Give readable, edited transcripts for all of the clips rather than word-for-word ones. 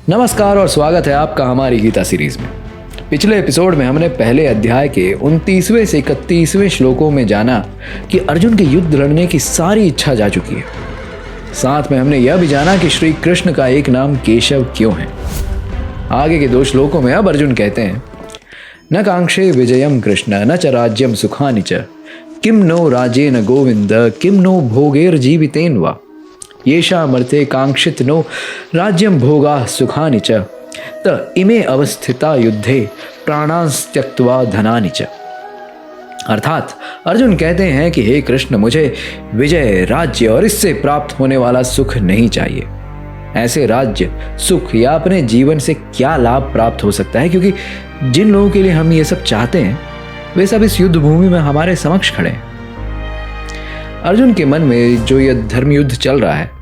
नमस्कार और स्वागत है आपका हमारी गीता सीरीज में। पिछले एपिसोड में हमने पहले अध्याय के 29वें से 31वें श्लोकों में जाना कि अर्जुन के युद्ध लड़ने की सारी इच्छा जा चुकी है। साथ में हमने यह भी जाना कि श्री कृष्ण का एक नाम केशव क्यों है। आगे के 2 श्लोकों में अब अर्जुन कहते हैं, न कांक्षे विजयम कृष्ण न च राज्यम सुखानि च किम नो राजेन गोविंद किम नो भोगेर जीवितेन वा येषामर्थे कांक्षित नो राज्यम भोगा सुखानि च त इमे अवस्थिता युद्धे प्राणांस्त्यक्त्वा धनानि च। अर्थात अर्जुन कहते हैं कि हे कृष्ण, मुझे विजय, राज्य और इससे प्राप्त होने वाला सुख नहीं चाहिए। ऐसे राज्य, सुख या अपने जीवन से क्या लाभ प्राप्त हो सकता है, क्योंकि जिन लोगों के लिए हम ये सब चाहते हैं वे सब इस युद्ध भूमि में हमारे समक्ष खड़े हैं। अर्जुन के मन में जो यह धर्म युद्ध चल रहा है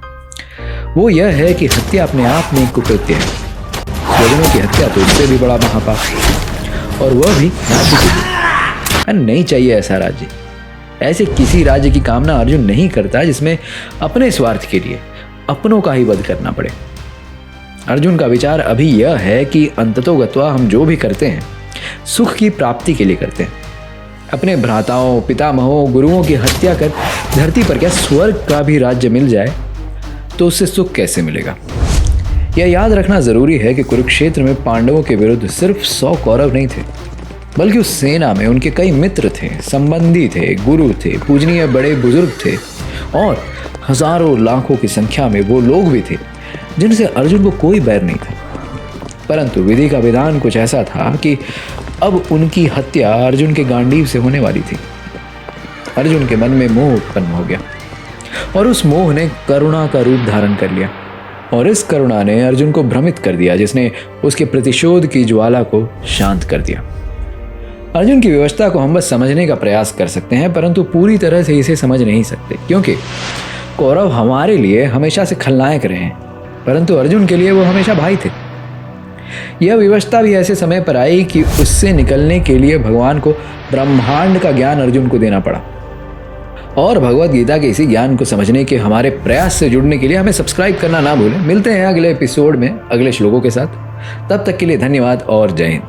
वो यह है कि हत्या अपने आप में एक कुकृत्य है। स्वजनों की हत्या तो उससे भी बड़ा महापाप, और वह भी राज्य के लिए। नहीं चाहिए ऐसा राज्य। ऐसे किसी राज्य की कामना अर्जुन नहीं करता जिसमें अपने स्वार्थ के लिए अपनों का ही वध करना पड़े। अर्जुन का विचार अभी यह है कि अंततोगत्वा हम जो भी करते हैं सुख की प्राप्ति के लिए करते हैं। अपने भ्राताओं, पितामहों, गुरुओं की हत्या कर धरती पर क्या स्वर्ग का भी राज्य मिल जाए तो उससे सुख कैसे मिलेगा। यह याद रखना जरूरी है कि कुरुक्षेत्र में पांडवों के विरुद्ध सिर्फ 100 कौरव नहीं थे, बल्कि उस सेना में उनके कई मित्र थे, संबंधी थे, गुरु थे, पूजनीय बड़े बुजुर्ग थे और हजारों लाखों की संख्या में वो लोग भी थे जिनसे अर्जुन को कोई बैर नहीं था। परंतु विधि का विधान कुछ ऐसा था कि अब उनकी हत्या अर्जुन के गांडीव से होने वाली थी। अर्जुन के मन में मोह उत्पन्न हो गया और उस मोह ने करुणा का रूप धारण कर लिया, और इस करुणा ने अर्जुन को भ्रमित कर दिया, जिसने उसके प्रतिशोध की ज्वाला को शांत कर दिया। अर्जुन की व्यवस्था को हम बस समझने का प्रयास कर सकते हैं, परंतु पूरी तरह से इसे समझ नहीं सकते, क्योंकि कौरव हमारे लिए हमेशा से खलनायक रहे हैं, परंतु अर्जुन के लिए वो हमेशा भाई थे। यह व्यवस्था भी ऐसे समय पर आई कि उससे निकलने के लिए भगवान को ब्रह्मांड का ज्ञान अर्जुन को देना पड़ा। और भगवत गीता के इसी ज्ञान को समझने के हमारे प्रयास से जुड़ने के लिए हमें सब्सक्राइब करना ना भूलें। मिलते हैं अगले एपिसोड में अगले श्लोकों के साथ। तब तक के लिए धन्यवाद और जय हिंद।